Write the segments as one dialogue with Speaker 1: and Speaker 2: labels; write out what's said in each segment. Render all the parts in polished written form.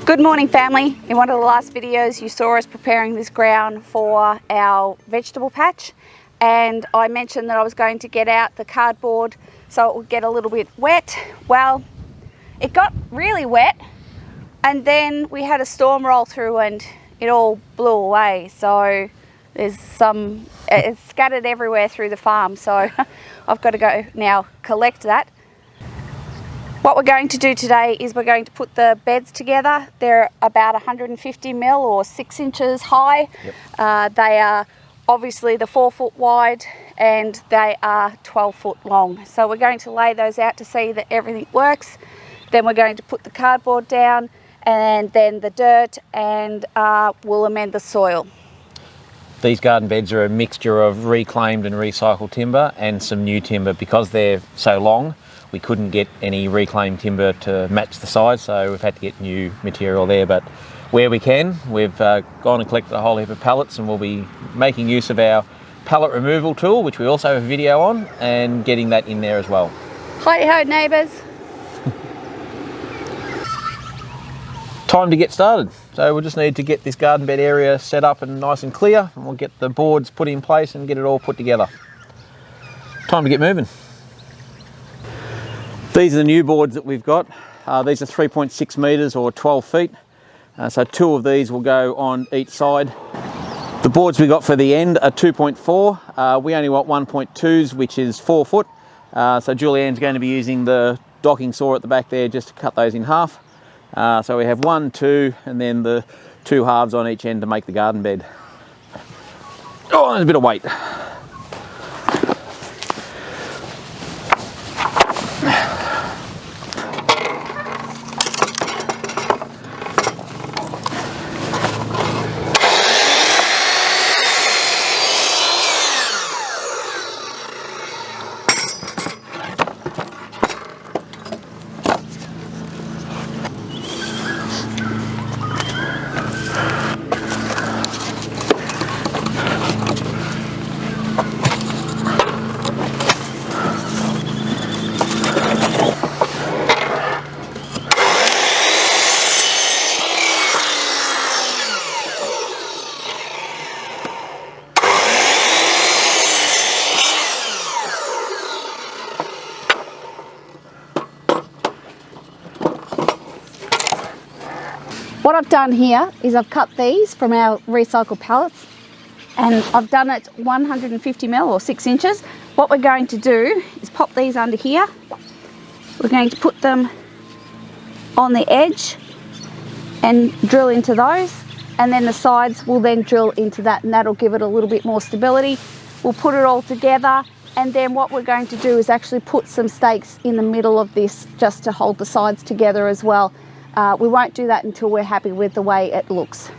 Speaker 1: Good morning, family. In one of the last videos you saw us preparing this ground for our vegetable patch, and I mentioned that I was going to get out the cardboard so it would get a little bit wet. Well, it got really wet and then we had a storm roll through and it all blew away, so there's it's scattered everywhere through the farm, so I've got to go now collect that. What we're going to do today is we're going to put the beds together. They're about 150 mil or 6 inches high. Yep. They are obviously the 4 foot wide and they are 12 foot long. So we're going to lay those out to see that everything works. Then we're going to put the cardboard down and then the dirt, and we'll amend the soil.
Speaker 2: These garden beds are a mixture of reclaimed and recycled timber and some new timber. Because they're so long, we couldn't get any reclaimed timber to match the size, so we've had to get new material there. But where we can, we've gone and collected a whole heap of pallets, and we'll be making use of our pallet removal tool, which we also have a video on, and getting that in there as well.
Speaker 1: Hi-ho, neighbours.
Speaker 2: Time to get started. So we'll just need to get this garden bed area set up and nice and clear, and we'll get the boards put in place and get it all put together. Time to get moving. These are the new boards that we've got. These are 3.6 metres or 12 feet. So 2 of these will go on each side. The boards we got for the end are 2.4. We only want 1.2s, which is 4 foot. So Julianne's going to be using the docking saw at the back there just to cut those in half. So we have 1, 2, and then the 2 halves on each end to make the garden bed. Oh, there's a bit of weight.
Speaker 1: What I've done here is I've cut these from our recycled pallets, and I've done it 150 mil or 6 inches. What we're going to do is pop these under here. We're going to put them on the edge and drill into those, and then the sides will then drill into that, and that'll give it a little bit more stability. We'll put it all together, and then what we're going to do is actually put some stakes in the middle of this just to hold the sides together as well. We won't do that until we're happy with the way it looks.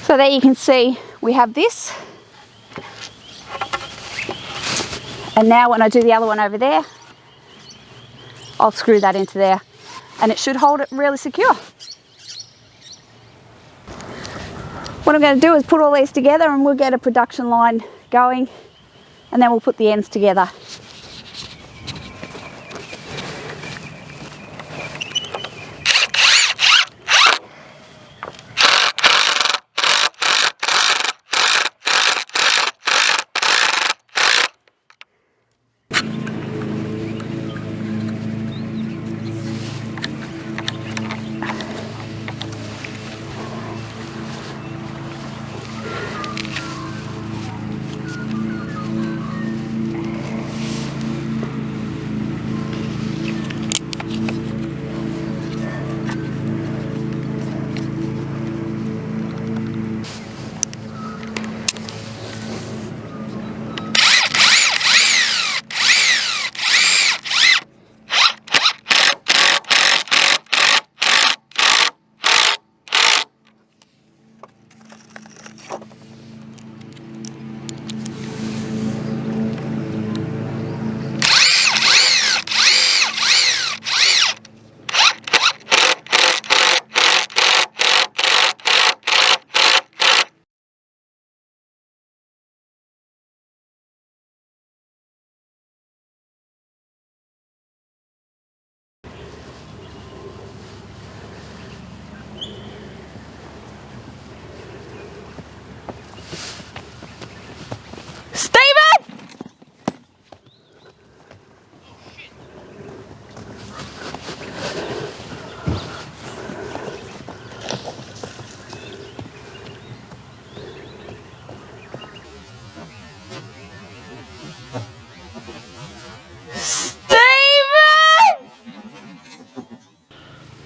Speaker 1: So there you can see we have this, and now when I do the other one over there, I'll screw that into there and it should hold it really secure. What I'm going to do is put all these together and we'll get a production line going, and then we'll put the ends together.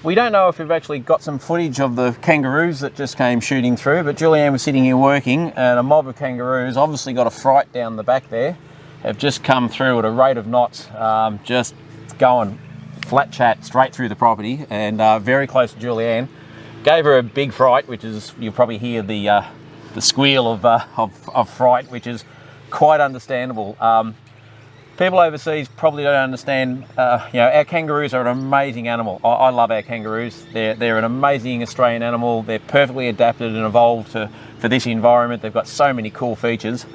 Speaker 2: we don't know if we've actually got some footage of the kangaroos that just came shooting through, but Julianne was sitting here working and a mob of kangaroos, obviously got a fright down the back there, have just come through at a rate of knots, just going flat chat straight through the property, and very close to Julianne. Gave her a big fright, which is, you'll probably hear the squeal of fright, which is quite understandable. People overseas probably don't understand, our kangaroos are an amazing animal. I love our kangaroos. They're an amazing Australian animal. They're perfectly adapted and evolved for this environment. They've got so many cool features.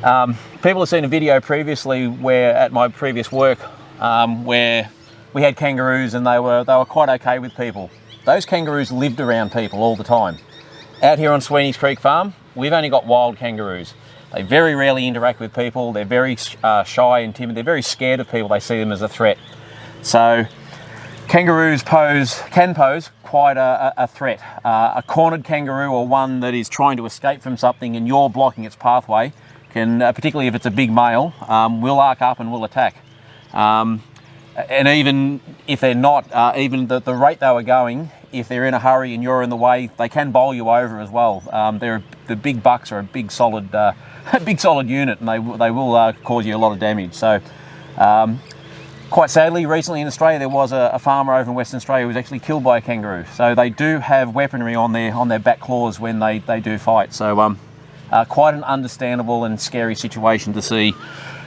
Speaker 2: People have seen a video previously where, at my previous work, where we had kangaroos and they were quite okay with people. Those kangaroos lived around people all the time. Out here on Sweeney's Creek Farm, we've only got wild kangaroos. They very rarely interact with people. They're very shy and timid. They're very scared of people. They see them as a threat. So kangaroos can pose quite a threat. A cornered kangaroo, or one that is trying to escape from something and you're blocking its pathway, can, particularly if it's a big male, will arc up and will attack. And even if they're not, even the rate they were going, if they're in a hurry and you're in the way, they can bowl you over as well. The big bucks are a big solid unit, and they will cause you a lot of damage. So quite sadly, recently in Australia, there was a farmer over in Western Australia who was actually killed by a kangaroo. So they do have weaponry on their back claws when they do fight. So quite an understandable and scary situation to see,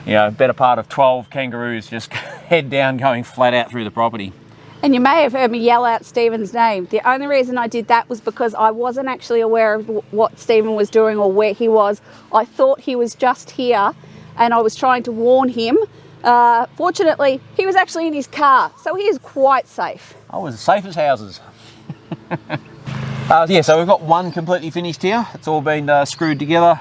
Speaker 2: better part of 12 kangaroos just head down going flat out through the property.
Speaker 1: And you may have heard me yell out Stephen's name. The only reason I did that was because I wasn't actually aware of what Stephen was doing or where he was. I thought he was just here and I was trying to warn him. Fortunately, he was actually in his car, so he is quite safe.
Speaker 2: I was as safe as houses. So we've got one completely finished here. It's all been screwed together.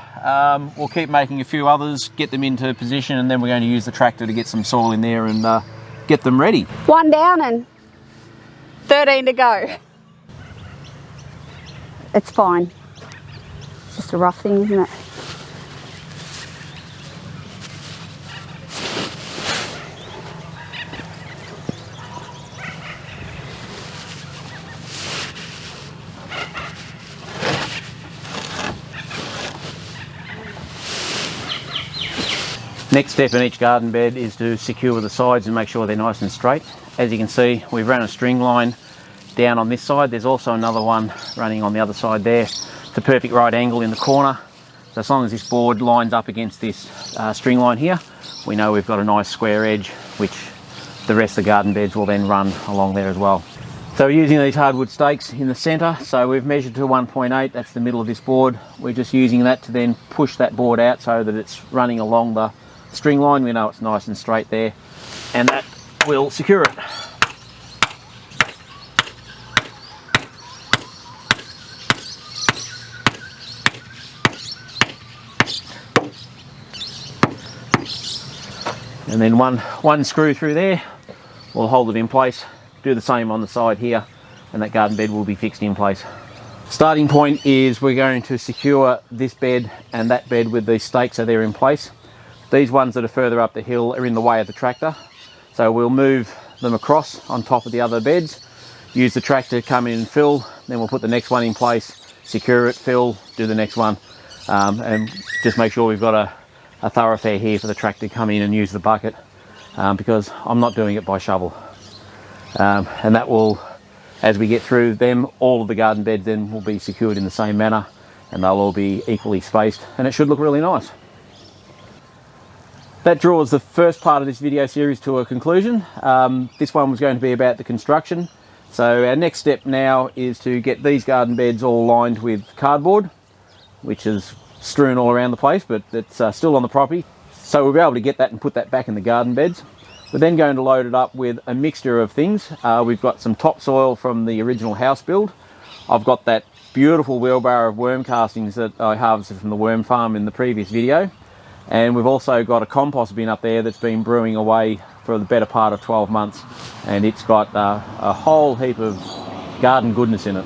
Speaker 2: We'll keep making a few others, get them into position, and then we're going to use the tractor to get some soil in there and get them ready.
Speaker 1: One down and 13 to go. It's fine. It's just a rough thing, isn't it?
Speaker 2: Next step in each garden bed is to secure the sides and make sure they're nice and straight. As you can see, we've run a string line down on this side. There's also another one running on the other side there. It's a perfect right angle in the corner. So as long as this board lines up against this string line here, we know we've got a nice square edge, which the rest of the garden beds will then run along there as well. So we're using these hardwood stakes in the centre. So we've measured to 1.8, that's the middle of this board. We're just using that to then push that board out so that it's running along the string line. We know it's nice and straight there, and that will secure it. And then one screw through there will hold it in place. Do the same on the side here, and that garden bed will be fixed in place. Starting point is we're going to secure this bed and that bed with these stakes so they're in place. These ones that are further up the hill are in the way of the tractor, so we'll move them across on top of the other beds, use the tractor to come in and fill, then we'll put the next one in place, secure it, fill, do the next one, and just make sure we've got a thoroughfare here for the tractor to come in and use the bucket, because I'm not doing it by shovel. And that will, as we get through them, all of the garden beds then will be secured in the same manner, and they'll all be equally spaced, and it should look really nice. That draws the first part of this video series to a conclusion. This one was going to be about the construction. So our next step now is to get these garden beds all lined with cardboard, which is strewn all around the place, but it's still on the property. So we'll be able to get that and put that back in the garden beds. We're then going to load it up with a mixture of things. We've got some topsoil from the original house build. I've got that beautiful wheelbarrow of worm castings that I harvested from the worm farm in the previous video. And we've also got a compost bin up there that's been brewing away for the better part of 12 months. And it's got a whole heap of garden goodness in it.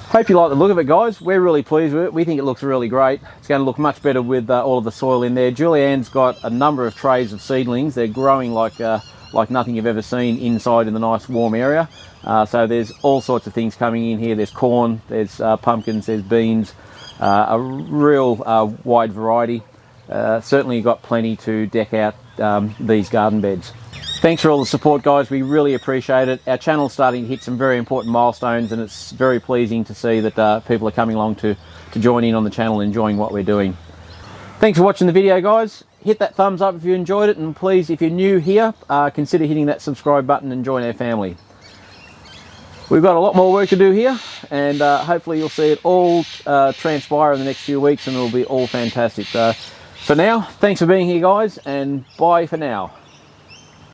Speaker 2: Hope you like the look of it, guys. We're really pleased with it. We think it looks really great. It's going to look much better with all of the soil in there. Julianne's got a number of trays of seedlings. They're growing like like nothing you've ever seen inside in the nice warm area. So there's all sorts of things coming in here. There's corn, there's pumpkins, there's beans, a real wide variety. Certainly got plenty to deck out these garden beds. Thanks for all the support, guys. We really appreciate it. Our channel's starting to hit some very important milestones, and it's very pleasing to see that people are coming along to join in on the channel, enjoying what we're doing. Thanks for watching the video, guys. Hit that thumbs up if you enjoyed it, and please, if you're new here, consider hitting that subscribe button and join our family. We've got a lot more work to do here, and hopefully you'll see it all transpire in the next few weeks, and it'll be all fantastic. For now, thanks for being here, guys, and bye for now.